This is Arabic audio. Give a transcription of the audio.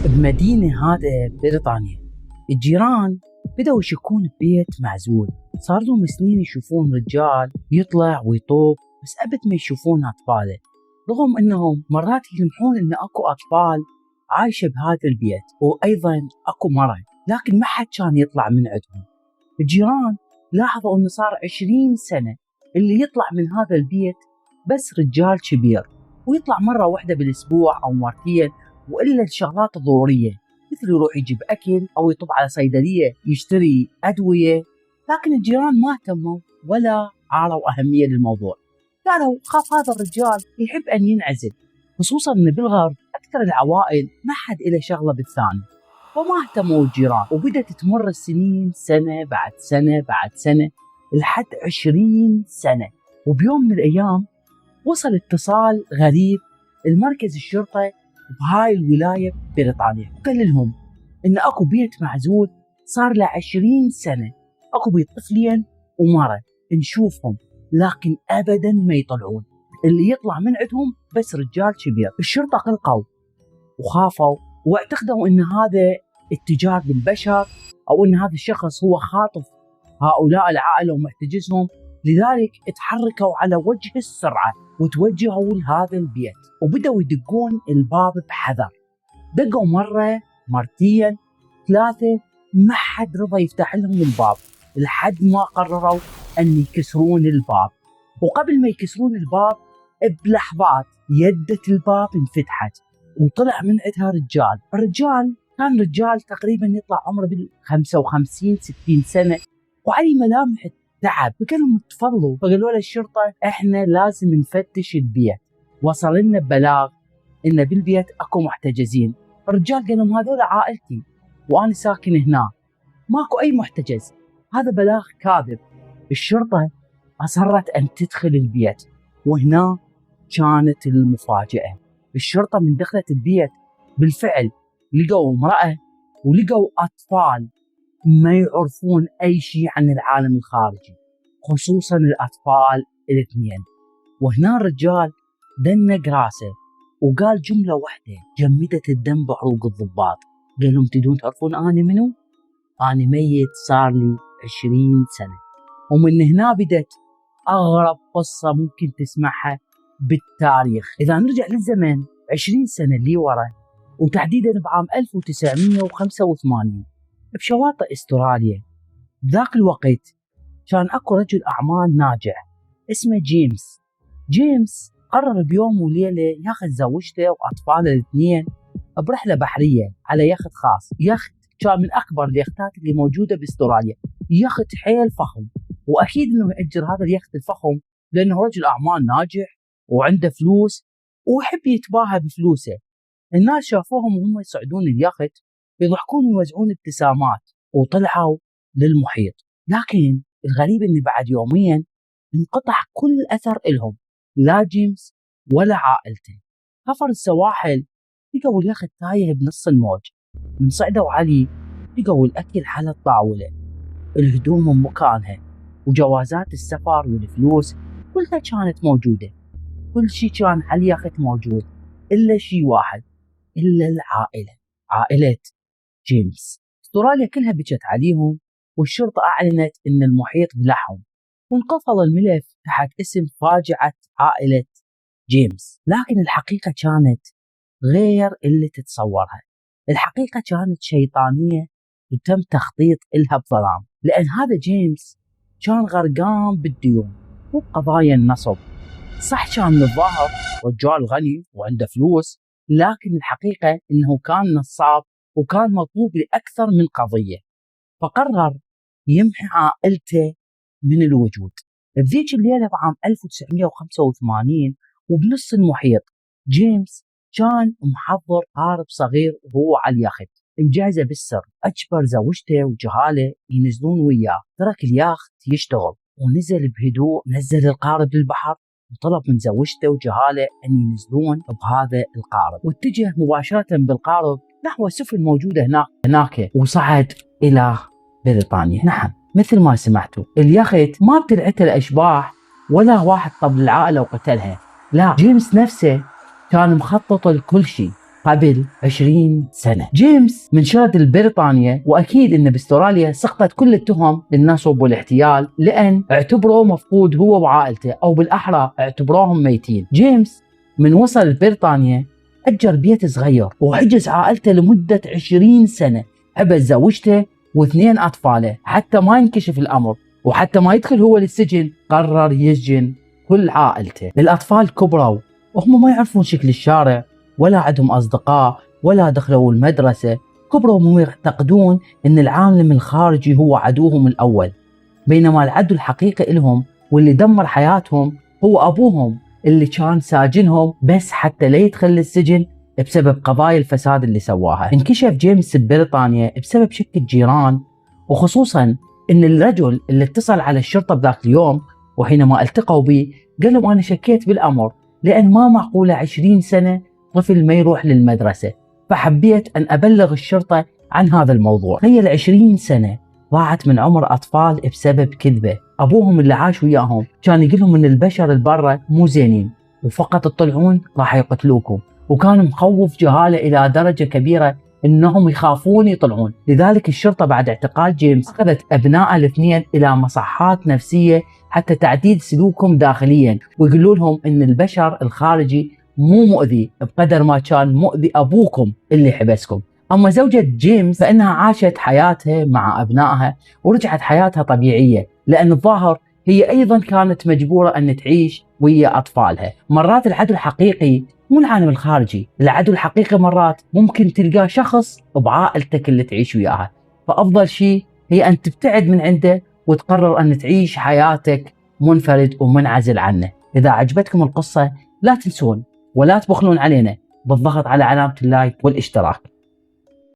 بمدينة هذا بريطانيا الجيران بدأوا يشكون ببيت معزول. صار لهم سنين يشوفون رجال يطلع ويطوف، بس أبد ما يشوفون أطفاله، رغم أنهم مرات يلمحون أن أكو أطفال عايشة بهذا البيت، وأيضا أكو مرة، لكن ما حد كان يطلع من عندهم. الجيران لاحظوا أنه صار 20 سنة اللي يطلع من هذا البيت بس رجال كبير، ويطلع مرة واحدة بالأسبوع أو مرتين، وإلا الشغلات الضرورية مثل يروح يجيب أكل أو يطب على صيدلية يشتري أدوية. لكن الجيران ما اهتموا ولا عاروا أهمية للموضوع، قالوا خاف هذا الرجال يحب أن ينعزل، خصوصا أن بالغرب أكثر العوائل ما حد إله شغلة بالثاني، وما اهتموا الجيران. وبدت تمر السنين سنة بعد سنة بعد سنة لحد 20 سنة. وبيوم من الأيام وصل اتصال غريب المركز الشرطة بهاي الولاية بريطانيا، وقال لهم إن أكو بيت معزول صار له 20 سنة، أكو بيت طفلين ومرة نشوفهم، لكن أبدا ما يطلعون، اللي يطلع من عندهم بس رجال كبير. الشرطة قلقوا وخافوا واعتقدوا إن هذا اتجار بالبشر، أو إن هذا الشخص هو خاطف هؤلاء العائلة ومحتجزهم، لذلك اتحركوا على وجه السرعة وتوجهوا لهذا البيت، وبدأوا يدقون الباب بحذر. دقوا مرة، مرتين، ثلاثة، ما حد رضى يفتح لهم الباب، لحد ما قرروا أن يكسرون الباب. وقبل ما يكسرون الباب بلحظات يدة الباب انفتحت وطلع من عندها رجال. الرجال كان رجال تقريبا يطلع عمره بال55-60 سنة، وعلي ملامح تعب. فقالوا تفضلوا، فقالوا له الشرطة احنا لازم نفتش البيت، وصل لنا بلاغ ان بالبيت اكو محتجزين. الرجال قال لهم هذول عائلتي وانا ساكن هنا، ماكو اي محتجز، هذا بلاغ كاذب. الشرطة اصرت ان تدخل البيت، وهنا كانت المفاجأة. الشرطة من دخلت البيت بالفعل لقوا امرأة ولقوا اطفال ما يعرفون أي شيء عن العالم الخارجي، خصوصا الأطفال الاثنين. وهنا الرجال دنق راسه وقال جملة واحدة جمدت الدم بعروق الضباط، قال لهم تدون تعرفون أنا منو؟ أنا ميت صار لي 20 سنة. ومن هنا بدت أغرب قصة ممكن تسمعها بالتاريخ. إذا نرجع للزمن 20 سنة اللي ورا، وتحديدا بعام 1985 بشواطئ استراليا، بذاك الوقت كان اكو رجل اعمال ناجح اسمه جيمس قرر بيوم وليله ياخذ زوجته واطفاله الاثنين برحله بحريه على يخت خاص. يخت كان من اكبر اليختات اللي موجوده باستراليا، يخت حيل فخم، واكيد انه يأجر هذا اليخت الفخم لانه رجل اعمال ناجح وعنده فلوس ويحب يتباهى بفلوسه. الناس شافوهم وهم يصعدون اليخت يضحكون ويوزعون ابتسامات، وطلعوا للمحيط. لكن الغريب ان بعد يومين انقطع كل اثر لهم، لا جيمس ولا عائلته. حفر السواحل لقوا اليخت تايه بنص الموج، من صعدوا عليه لقوا الاكل على الطاوله، الهدوم مكانها، وجوازات السفر والفلوس كلها كانت موجوده. كل شيء كان على اليخت موجود الا شيء واحد، الا العائله، عائله جيمس. استراليا كلها بكت عليهم، والشرطة أعلنت أن المحيط بلعهم، وانقفل الملف تحت اسم فاجعة عائلة جيمس. لكن الحقيقة كانت غير اللي تتصورها. الحقيقة كانت شيطانية وتم تخطيط إلها بظلام، لأن هذا جيمس كان غرقان بالديون وبقضايا النصب. صح كان من الظاهر رجال غني وعنده فلوس، لكن الحقيقة أنه كان نصاب وكان مطلوب لأكثر من قضية. فقرر يمحي عائلته من الوجود. بذيك الليلة بعام 1985 وبنص المحيط، جيمس كان محضر قارب صغير وهو على اليخت مجهزه بالسر. أجبر زوجته وجهاله ينزلون وياه، ترك اليخت يشتغل ونزل بهدوء، نزل القارب للبحر وطلب من زوجته وجهاله أن ينزلون بهذا القارب، واتجه مباشرة بالقارب نحو السفن الموجودة هناك وصعد إلى بريطانيا. نعم مثل ما سمعتوا، اليخت ما ابتلعته الأشباح ولا واحد طب العائلة وقتلها، لا، جيمس نفسه كان مخطط لكل شيء. قبل 20 سنة. جيمس من شرد بريطانيا، وأكيد إن باستراليا سقطت كل التهم للنصب والاحتيال، لأن اعتبروه مفقود هو وعائلته، أو بالأحرى اعتبروهم ميتين. جيمس من وصل لبريطانيا أجر بيت صغير وحجز عائلته لمدة 20 سنة، حبس زوجته واثنين أطفاله حتى ما ينكشف الأمر، وحتى ما يدخل هو للسجن قرر يسجن كل عائلته. الأطفال كبروا وهم ما يعرفون شكل الشارع، ولا عندهم أصدقاء، ولا دخلوا المدرسة. كبروا وهم يعتقدون أن العالم الخارجي هو عدوهم الأول، بينما العدو الحقيقي لهم واللي دمر حياتهم هو أبوهم اللي كان ساجنهم بس حتى لا يدخل للسجن بسبب قضايا الفساد اللي سواها. انكشف جيمس ببريطانيا بسبب شك الجيران، وخصوصا ان الرجل اللي اتصل على الشرطة بذاك اليوم وحينما التقوا به قال لهم انا شكيت بالامر، لان ما معقولة 20 سنة طفل ما يروح للمدرسة، فحبيت ان ابلغ الشرطة عن هذا الموضوع. تخيل 20 سنة ضاعت من عمر اطفال بسبب كذبة. ابوهم اللي عاش وياهم كان يقول لهم ان البشر البرة مو زينين، وفقط تطلعون راح يقتلوكم، وكان مخوف جهالة الى درجة كبيرة انهم يخافون يطلعون. لذلك الشرطة بعد اعتقال جيمس اخذت ابنائه الاثنين الى مصحات نفسية حتى تعديل سلوكهم داخليا، ويقولوا لهم ان البشر الخارجي مو مؤذي بقدر ما كان مؤذي ابوكم اللي حبسكم. اما زوجة جيمس فانها عاشت حياتها مع ابنائها ورجعت حياتها طبيعية، لان الظاهر هي ايضا كانت مجبورة ان تعيش ويا اطفالها. مرات العدو الحقيقي مو العالم الخارجي، العدو الحقيقي مرات ممكن تلقاه شخص بعائلتك اللي تعيش وياها، فافضل شيء هي ان تبتعد من عنده وتقرر ان تعيش حياتك منفرد ومنعزل عنه. اذا عجبتكم القصة لا تنسون ولا تبخلون علينا بالضغط على علامة اللايك والاشتراك.